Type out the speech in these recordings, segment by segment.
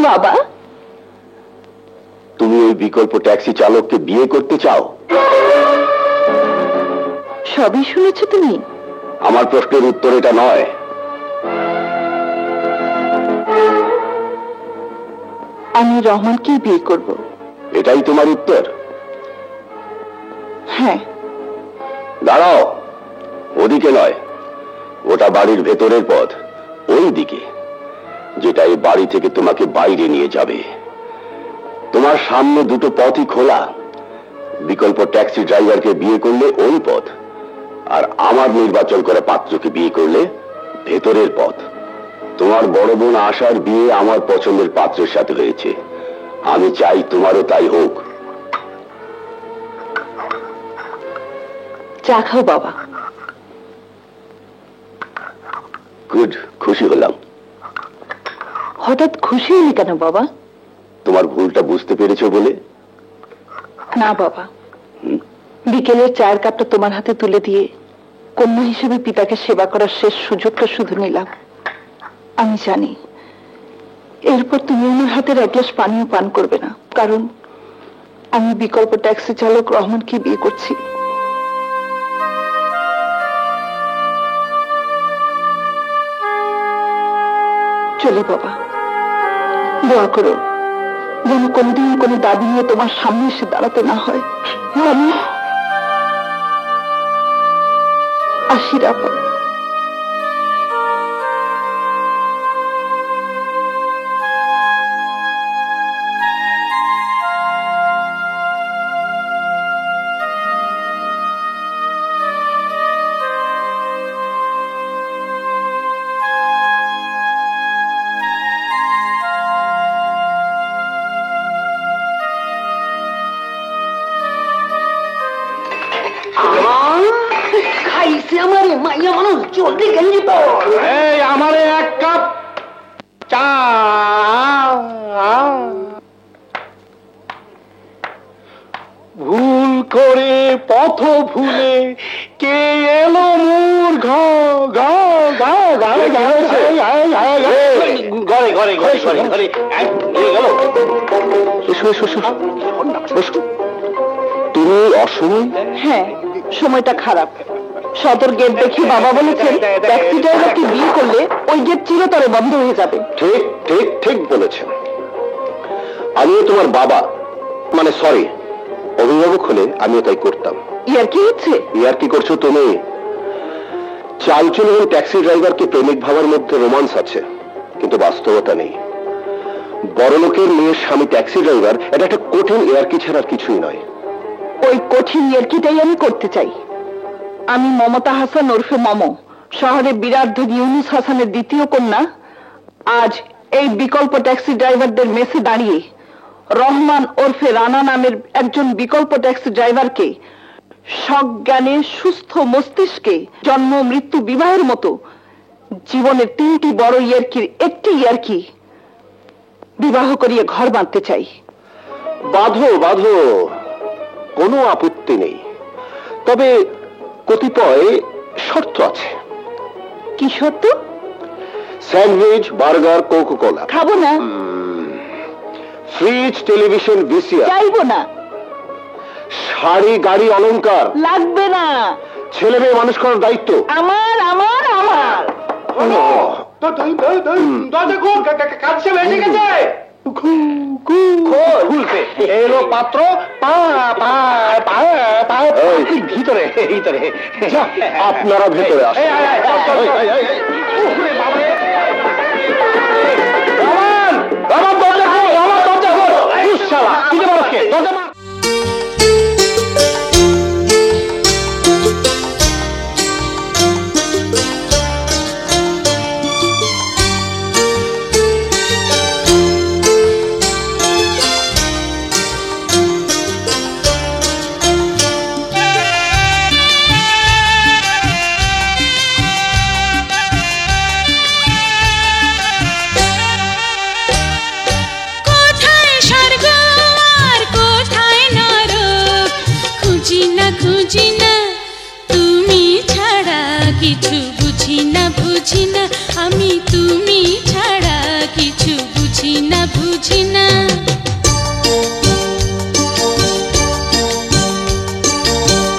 বাবা, তুমি ওই বিকল্প ট্যাক্সি চালককে বিয়ে করতে চাও? সবই শুনেছো তুমি? আমার প্রশ্নের উত্তর এটা নয়। আমি রহমানকেই বিয়ে করব। এটাই তোমার উত্তর? হ্যাঁ। দাঁড়াও, ওদিকে নয়, ওটা বাড়ির ভেতরের পথ, ওই দিকে, যেটা এই বাড়ি থেকে তোমাকে বাইরে নিয়ে যাবে। তোমার সামনে দুটো পথই খোলা। বিকল্প ট্যাক্সি ড্রাইভারকে বিয়ে করলে ওই পথ, আর আমার নির্বাচন করা পাত্রকে বিয়ে করলে ভেতরের পথ। তোমার বড় বোন আশার বিয়ে আমার পছন্দের পাত্রের সাথে হয়েছে, আমি চাই তোমারও তাই হোক। চা খাও বাবা। গুড, খুশি হলাম। হঠাৎ খুশি হলি কেন বাবা? তোমার ভুলটা বুঝতে পেরেছো বলে? না বাবা, বিকেলের চায়ের কাপটা তোমার হাতে তুলে দিয়ে কন্যা হিসেবে পিতাকে সেবা করার শেষ সুযোগটা শুধু নিলাম। আমি জানি এরপর তুমি আমার হাতের এক গ্লাস পানিও পান করবে না, কারণ আমি বিকল্প ট্যাক্সি চালক রহমানকে বিয়ে করছি। চলি বাবা, দোয়া করো যেন কোনদিন কোনো দাবি নিয়ে তোমার সামনে এসে দাঁড়াতে না হয়। আমি আসি রাপা। আমারে এক কাপ চা। ভুল করে পথ ভুলে কে এলো মোর ঘরে তুমি অসময়? হ্যাঁ, সময়টা খারাপ। সদর গেট দেখে বাবা বলেছেন ট্যাক্সি ড্রাইভারকে বিয়ে করলে ওই গেট চিরতরে বন্ধ হয়ে যাবে। ঠিক ঠিক ঠিক বলেছেন। আমিও তোমার বাবা, মানে সরি, অভিভাবক হলে আমিও তাই করতাম। ইয়ার কি হচ্ছে? ইয়ার কি করছো তুমি? চালচুল এবং ট্যাক্সি ড্রাইভারকে প্রেমিক ভাবার মধ্যে রোমান্স আছে, কিন্তু বাস্তবতা নেই। বড়লোকের মেয়ের স্বামী ট্যাক্সি ড্রাইভার, এটা একটা কঠিন ইয়ার্কি ছাড়া কিছুই নয়। ওই কঠিন ইয়ার্কিটাই আমি করতে চাই। আমি মমতা হাসান ওরফে মম, শহরে বিরাট ধনী ইউনুস হাসানের দ্বিতীয় কন্যা, আজ এই বিকল্প ট্যাক্সি ড্রাইভারদের মেসে দাঁড়িয়ে রহমান ওরফে রানা নামের একজন বিকল্প ট্যাক্সি ড্রাইভারকে সজ্ঞানে সুস্থ মস্তিষ্কে জন্ম মৃত্যু বিবাহের মতো জীবনের তিনটি বড় ইয়ার্কির একটি ইয়ার্কি বিবাহ করিয়ে ঘর বাঁধতে চাই। বাঁধো বাঁধো, কোনো আপত্তি নেই, তবে কতিপয় শর্ত আছে। কি শর্ত? Sandwich, burger, Coca Cola. খাবো না। Fridge, television, VCR. চাইবো না। শাড়ি, গাড়ি, অলংকার। লাগবে না। ছেলে মেয়ে মানুষ করার দায়িত্ব আমার আমার আমার। এলো পাত্র ভিতরে ভিতরে। আপনারা ভেতরে আসুন। আমি তুমি ছাড়া কিছু বুঝি না। বুঝি না।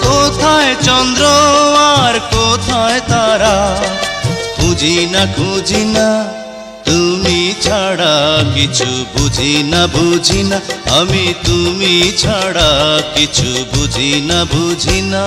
কোথায় চন্দ্র আর কোথায় তারা, খুঁজি না খুঁজি না, তুমি ছাড়া কিছু বুঝি না বুঝি না, আমি তুমি ছাড়া কিছু বুঝি না বুঝি না।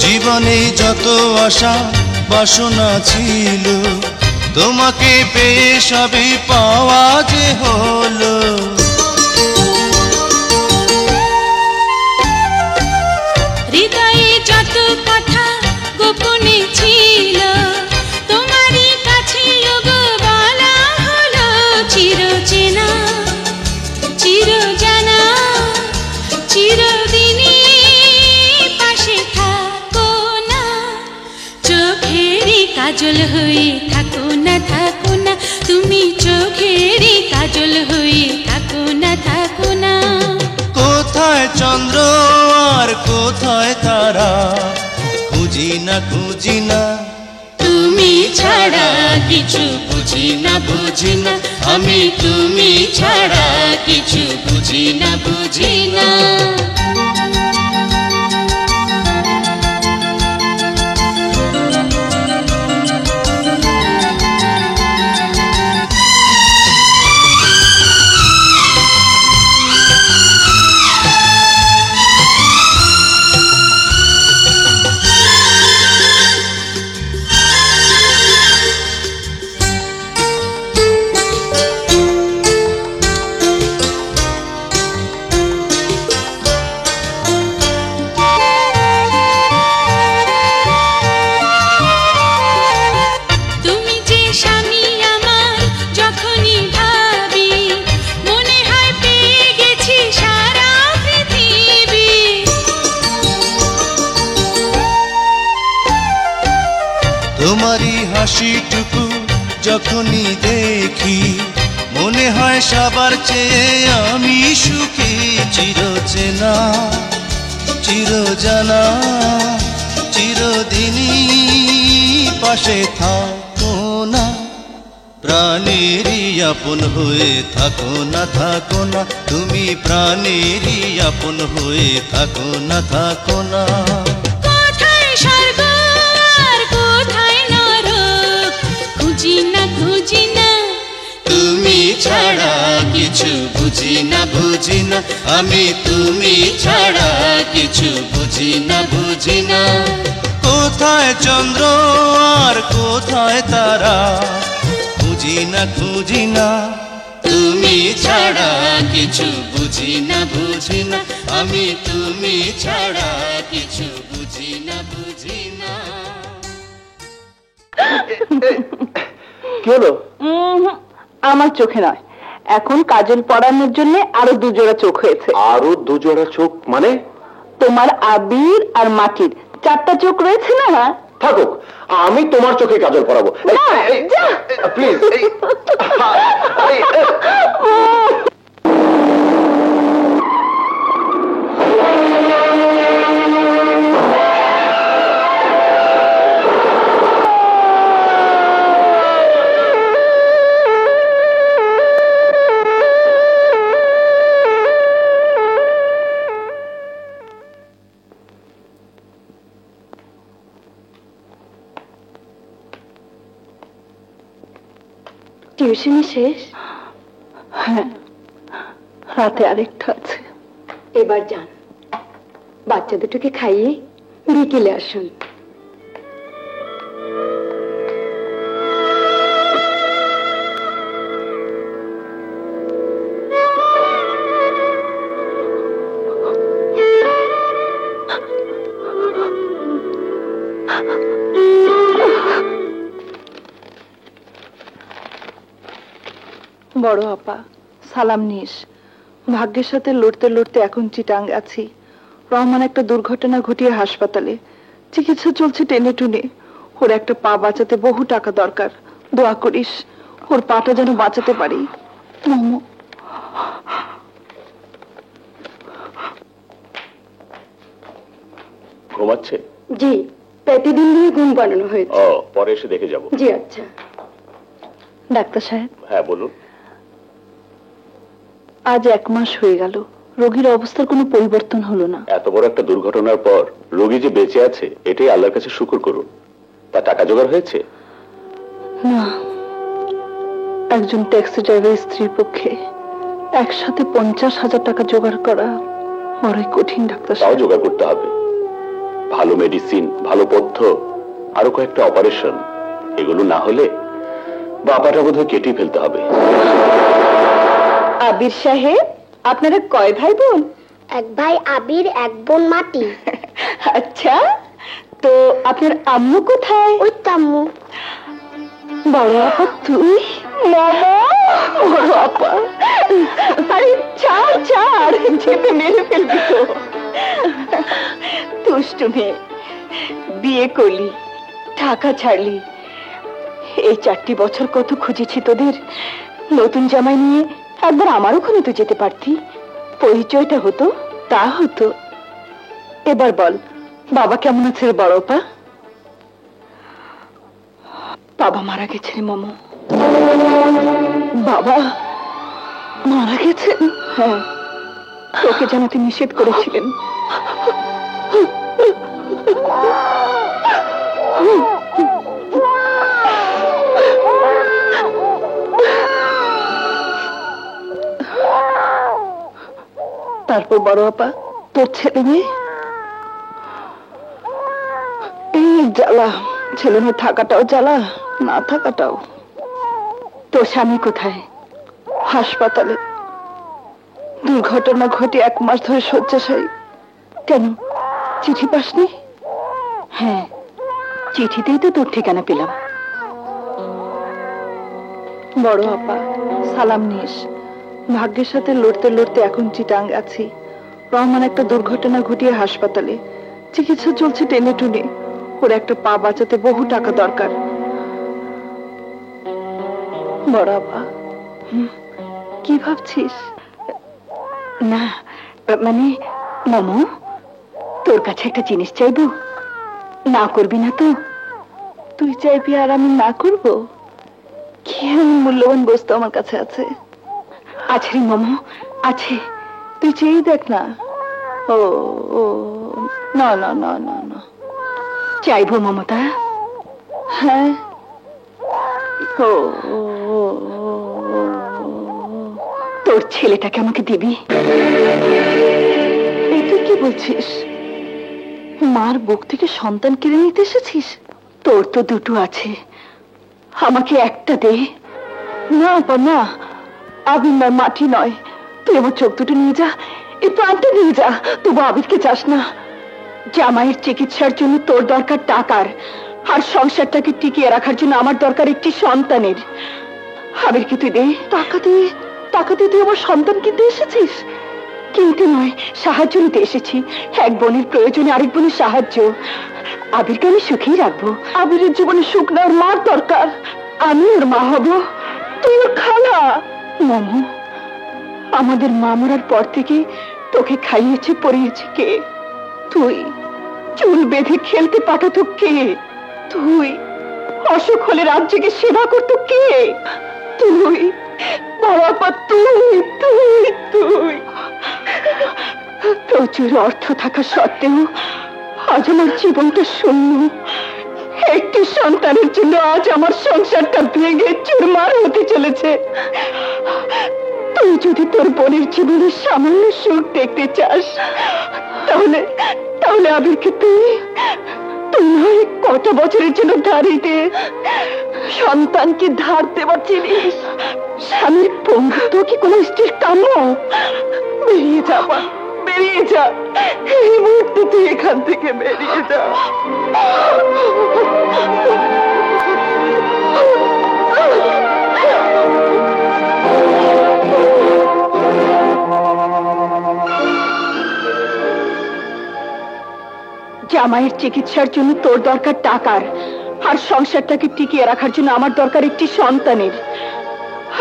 জীবনে যত আশা বাসনা ছিল, তোমাকে পেয়ে সবই পাওয়া যে হলো। হৃদয়ে যত কথা গোপনে ছিল, তোমারই কাছে ওগো বলা হলো। চির চেনা চির জানা চিরদিনই পাশে থাকো না, চোখেরই কাজল হয়ে থাকো না থাকো না, তুমি চোখেরই কাজল হয়ে থাকো না থাকো না। কোথায় চন্দ্র আর কোথায় তারা, খুঁজি না খুঁজি না, তুমি ছাড়া কিছু বুঝি না বুঝি না, আমি তুমি ছাড়া কিছু বুঝি না বুঝি না। তুমি যে স্বামী আমার, যখনই ভাবি মনে হয় পেয়ে গেছি সারা পৃথিবী। তোমারই হাসিটুকু যখনই দেখি, মনে হয় সবার চেয়ে আমি সুখী। চির চেনা চির জানা চিরদিনই পাশে থাকো না, প্রাণেরই আপন হয়ে থাকো না থাকো না, তুমি প্রাণেরই আপন হয়ে থাকো না থাকো না। কোথায় স্বর্গ আর কোথায় নরক, খুঁজি না খুঁজি না, তুমি ছাড়া কিছু বুঝি না বুঝি না, আমি তুমি ছাড়া কিছু বুঝি না বুঝি না। কোথায় চন্দ্র আর কোথায় তারা, খুঁজি না খুঁজি না, তুমি ছাড়া কিছু বুঝি না বুঝি না, আমি তুমি ছাড়া কিছু বুঝি না বুঝি না। কি হলো? আমার চোখে নয়, এখন কাজল পড়ানোর জন্য আরো দুজোড়া চোখ হয়েছে। আরো দুজোড়া চোখ মানে? তোমার আবির আর মাটির 4টা চোখ রয়েছে না? থাকুক, আমি তোমার চোখে কাজল পরাবো। না, যা। প্লিজ। টিউশনি শেষ? হ্যাঁ, রাতে আরেকটা আছে। এবার যান, বাচ্চা দুটোকে খাইয়ে বিকেলে আসুন। বড় আপা সালাম নিস। ভাগ্যের সাথে লড়তে লড়তে এখন চিটাং আছি। রহমান একটা দুর্ঘটনা ঘটিয়ে হাসপাতালে, চিকিৎসা চলছে টেনে টুনে। ওর একটা পা বাঁচাতে বহু টাকা দরকার, দোয়া করিস ওর পাটা যেন বাঁচাতে পারি। মোমো ঘুমাচ্ছে? জি, প্রতিদিন দিয়ে ঘুম বানানো হয়েছে। ও, পরে এসে দেখে যাব। জি আচ্ছা। ডাক্তার সাহেব, হ্যাঁ বলুন। আজ 1 মাস হয়ে গেল, রোগীর অবস্থার কোনো পরিবর্তন হলো না। এত বড় একটা দুর্ঘটনার পর রোগী যে বেঁচে আছে এটাই আল্লাহর কাছে শুকর করুন। তা টাকা জোগাড় হয়েছে? না, একজন ট্যাক্সি ড্রাইভারের স্ত্রীর পক্ষে একসাথে 50,000 টাকা জোগাড় করা বড়ই কঠিন ডাক্তার তাও সাহেব। জোগাড় করতে হবে। ভালো মেডিসিন, ভালো পথ্য, আরো কয়েকটা অপারেশন, এগুলো না হলে বাবাটা বোধহয় কেটে ফেলতে হবে। আবির সাহেব, আপনারা কয় ভাই বোন? 1 ভাই আবির, 1 বোন মাটি। আচ্ছা, তো আপনার আম্মু কোথায়? ওই তাম্মু। বড় আপা তুই? মামা, বড় আপা, আরে ছাড় ছাড়, চেপে মেরে ফেলবি তো। দুষ্টু মেয়ে, বিয়ে করলি, টাকা ছাড়লি, এই 4টি বছর কত খুঁজেছি তোদের। নতুন জামাই নিয়ে একবার আমার ওখানে তো যেতে পারতি, পরিচয়টা হতো। তা হতো। এবার বল, বাবা কেমন আছে রে বড় আপা? বাবা মারা গেছে রে মামু। বাবা মারা গেছেন? হ্যাঁ, তোকে জানাতে নিষেধ করেছিলেন। তারপর বড় আপা, তোর ছেলে মেয়ে? এই জ্বালা, ছেলে মেয়ে থাকাটাও জ্বালা, না থাকাটাও। তোর স্বামী কোথায়? হাসপাতালে, দুর্ঘটনা ঘটে 1 মাস ধরে শয্যাশায়ী। কেন, চিঠি পাসনি? হ্যাঁ, চিঠিতেই তো তোর ঠিকানা পেলাম। বড় আপা সালাম নিস। ভাগ্যের সাথে লড়তে লড়তে এখন চিটাং আছি। রহমান একটা দুর্ঘটনা ঘটিয়ে হাসপাতালে, চিকিৎসা চলছে টেনে টুনে। ওর একটা পা বাঁচাতে বহু টাকা দরকার। বড় আপা, কি ভাবছিস? না, মানে মামু, তোর কাছে একটা জিনিস চাইবো, না করবি না তো? তুই চাইবি আর আমি না করব? কি এমন মূল্যবান বস্তু আমার কাছে আছে? আছে রে মামু, আছে। তুই চেয়ে দেখ না। ও ও, না না না না না। চাইবো মমতা? হ্যাঁ। ও ও, ও, ও, ও। তোর ছেলেটাকে আমাকে দিবি? এই তুই কি বলছিস? মার বুক থেকে সন্তান কেড়ে নিতে এসেছিস? তোর তো 2টো আছে, আমাকে একটা দে। না আপা না, আবির নয়, মাটি নয়। তুই আমার চোখ দুটো নিয়ে যা, এই প্রাণটা নিয়ে যা, তবু আবিরকে চাস না। জামাইয়ের চিকিৎসার জন্য তোর দরকার টাকার, আর সংসারটাকে টিকিয়ে রাখার জন্য আমার দরকার একটি সন্তানের। আবিরকে তুই দে। টাকা দিয়ে, টাকা দিয়ে তুই আমার সন্তান কিনতে এসেছিস? কিনতে নয়, সাহায্য নিতে এসেছি। এক বোনের প্রয়োজনে আরেক বোনের সাহায্য। আবিরকে আমি সুখেই রাখবো। আবিরের জীবনে সুখ না, ওর মার দরকার। আমি ওর মা হব। তুই ওর খালা। মামু, আমাদের মা মরার পর থেকে তোকে খাইয়েছে পরিয়েছে কে? তুই। চুল বেঁধে খেলতে পাঠাতো কে? তুই। অসুখ হলে রাজ্যকে সেবা করতো কে? তুই। বাবা তুই তুই তুই। প্রচুর অর্থ থাকা সত্ত্বেও আজ আমার জীবনটা শূন্য। একটি সন্তানের জন্য আজ আমার সংসারটা ভেঙে চুরমার হতে চলেছে। তুই যদি তোর বোনের জীবনে সামান্য সুখ দেখতে চাস, তাহলে তাহলে আবিরকে তুই নয় কত বছরের জন্য ধারই দে। সন্তানকে ধার দেবার জিনিস? স্বামীর বন্ধুত্ব কি কোনো স্ত্রীর কাম্য? বেরিয়ে যা মা, বেরিয়ে যা। এই মুহূর্তে তুই এখান থেকে বেরিয়ে যা। জামাইয়ের চিকিৎসার জন্য তোর দরকার টাকার, আর সংসারটাকে টিকিয়ে রাখার জন্য আমার দরকার একটি সন্তানের।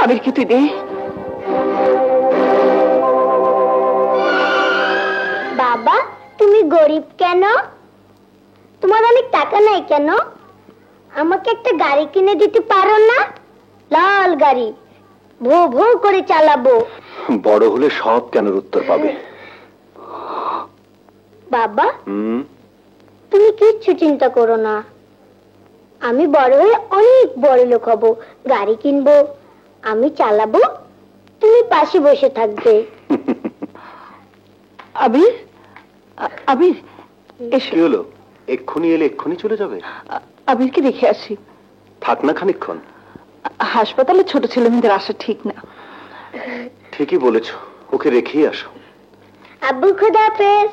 আবিরকে তুই দে। বাবা, তুমি গরিব কেন? তোমার অনেক টাকা নাই কেন? আমাকে একটা গাড়ি কিনে দিতে পারো না? লাল গাড়ি, ভো ভো করে চালাবো। বড় হলে সব কেন উত্তর পাবে। বাবা, তুমি কিচ্ছু চিন্তা করো না। আমি বড় হয়ে অনেক বড় লোক হব, গাড়ি কিনবো, আমি চালাবো, তুমি পাশে বসে থাকবে। আবির, আবির এসো। কি হলো? এক্ষুনি এলে এক্ষুনি চলে যাবে? আবিরকে দেখে আসি। থাক না খানিকক্ষণ। হাসপাতালে ছোট ছেলে মেয়েদের আসা ঠিক না। ঠিকই বলেছ, ওকে রেখেই আসো। আব্বু, খোদা হাফেজ।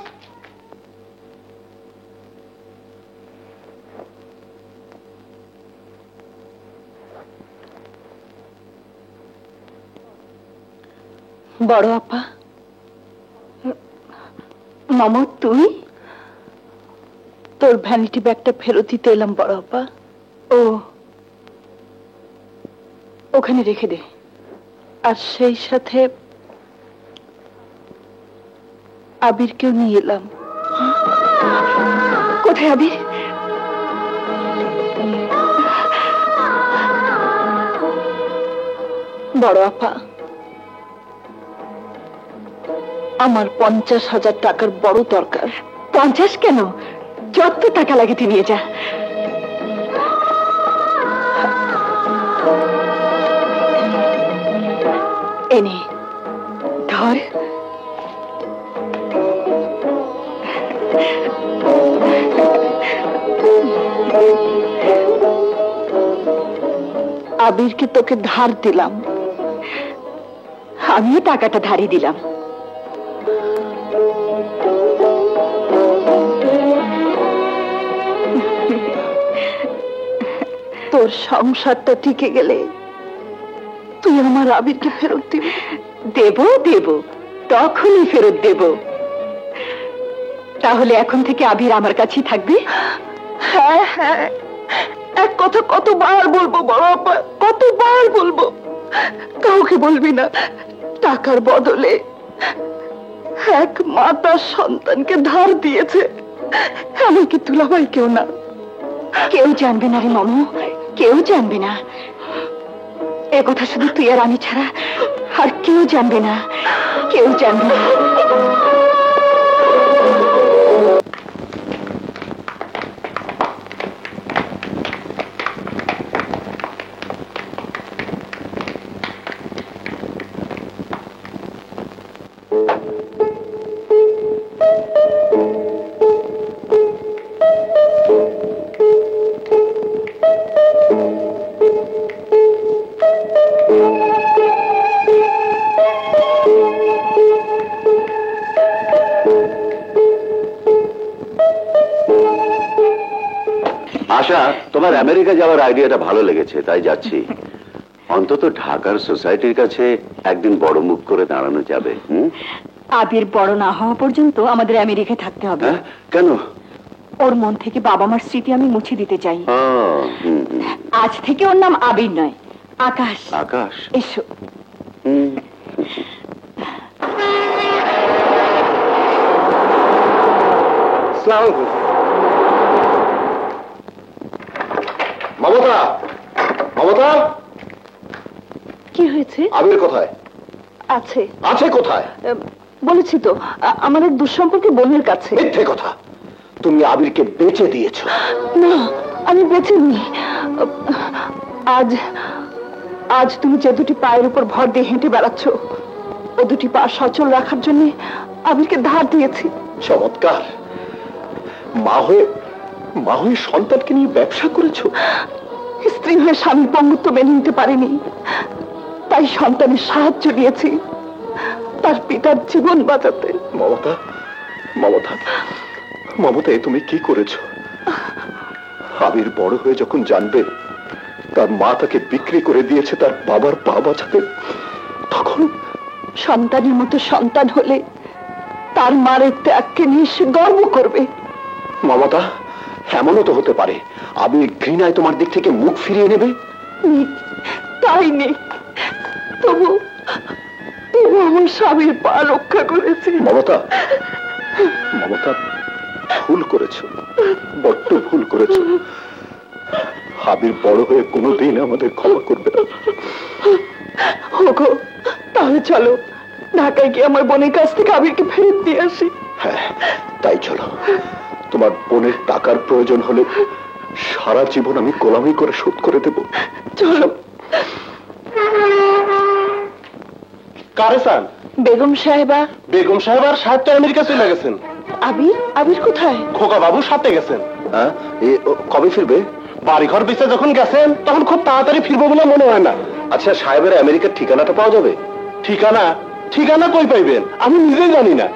বড় আপা, মামা তুই? তোর ভ্যানিটি ব্যাগটা ফেরত দিতে এলাম বড় আপা। ও ওখানে রেখে দে, আর সেই সাথে আবিরকেও নিয়ে এলাম। কোথায় আবির? বড় আপা, আমার 50,000 টাকার বড় দরকার। 50 কেন? যত টাকা লাগে তুই নিয়ে যা। এনে ধর। আবিরকে তোকে ধার দিলাম, আমিও টাকাটা ধারই দিলাম। তোর সংসারটা টিকে গেলে তুই আমার আবিরকে ফেরত দিবি। দেব দেব, তখনই ফেরত দেব। তাহলে এখন থেকে আবির আমার কাছেই থাকবে? হ্যাঁ হ্যাঁ, এক কথা কতবার বলবো বড় আপা, কতবার বলবো? কাউকে বলবি না। টাকার বদলে এক মা তার সন্তানকে ধার দিয়েছে, এমনকি দুলাভাই কেউ না। কেউ জানবে না রে মামু, কেউ জানবে না। এ কথা শুধু তুই আর আমি ছাড়া আর কেউ জানবে না, কেউ জানবে না। আশা, তোমার আমেরিকা যাওয়ার আইডিয়াটা ভালো লেগেছে, তাই যাচ্ছি। অন্তত ঢাকার সোসাইটির কাছে একদিন বড় মুখ করে দাঁড়ানো যাবে। আবির বড় না হওয়া পর্যন্ত আমাদের আমেরিকায় থাকতে হবে। কেন? ওর মন থেকে বাবা মার স্মৃতি আমি মুছে দিতে চাই। আজ থেকে ওর নাম আবির নয়, আকাশ। আকাশ? এসো। মমতা, মমতা, কি হয়েছে? আবির কোথায়? আছে। আছে কোথায়? বলেছি তো, আমার এক দুঃসম্পর্কে বোনের কাছে। মিথ্যে কথা, তুমি আবিরকে বেচে দিয়েছো। না, আমি বেঁচে নি। আজ আজ তুমি যে দুটি পায়ের উপর ভর দিয়ে হেঁটে বেড়াচ্ছ, ও দুটি পা সচল রাখার জন্য আবিরকে ধার দিয়েছি। চমৎকার। মা হয়ে সন্তানকে নিয়ে ব্যবসা করেছো। স্ত্রী হয়ে স্বামীর পঙ্গুত্ব মেনে নিতে পারেনি, তাই সন্তানের সাহায্য নিয়েছি তার পিতার জীবন বাঁচাতে। মমতা, মমতা, মমতা, এ তুমি কি করেছো? আবির বড় হয়ে যখন জানবে তার মা তাকে বিক্রি করে দিয়েছে তার বাবার পা বাঁচাতে, তখন? সন্তানের মতো সন্তান হলে তার মার ত্যাগকে নিয়ে সে গর্ব করবে। মমতা, এমনও তো হতে পারে আবির ঘৃণায় তোমার দিক থেকে মুখ ফিরিয়ে নেবে। তাই নেই, তবু তবু আমার স্বামীর পা রক্ষা করেছে। মমতা, মমতা, ভুল করেছো, বড্ড ভুল করেছো। আবির বড় হয়ে কোনোদিন আমাদের ক্ষমা করবে না। ওগো, তাহলে চলো ঢাকায় গিয়ে আমার বোনের কাছ থেকে আবিরকে ফেরত দিয়ে আসি। হ্যাঁ, তাই চলো। তোমার বোনের টাকার প্রয়োজন হলে সারা জীবন আমি গোলামি করে শোধ করে দেব। চলো। কারে চান? বেগম সাহেবা। বেগম সাহেব আর সাহেব তো আমেরিকা চলে গেছেন। আবির, আবির কোথায়? খোকা বাবু সাথে গেছেন। হ্যাঁ, কবে ফিরবে? বাড়িঘর বেঁচে যখন গেছেন তখন খুব তাড়াতাড়ি ফিরবো বলে মনে হয় না। আচ্ছা, সাহেবের আমেরিকার ঠিকানাটা পাওয়া যাবে? ঠিকানা? ঠিকানা কই পাইবেন? আমি নিজেই জানি না।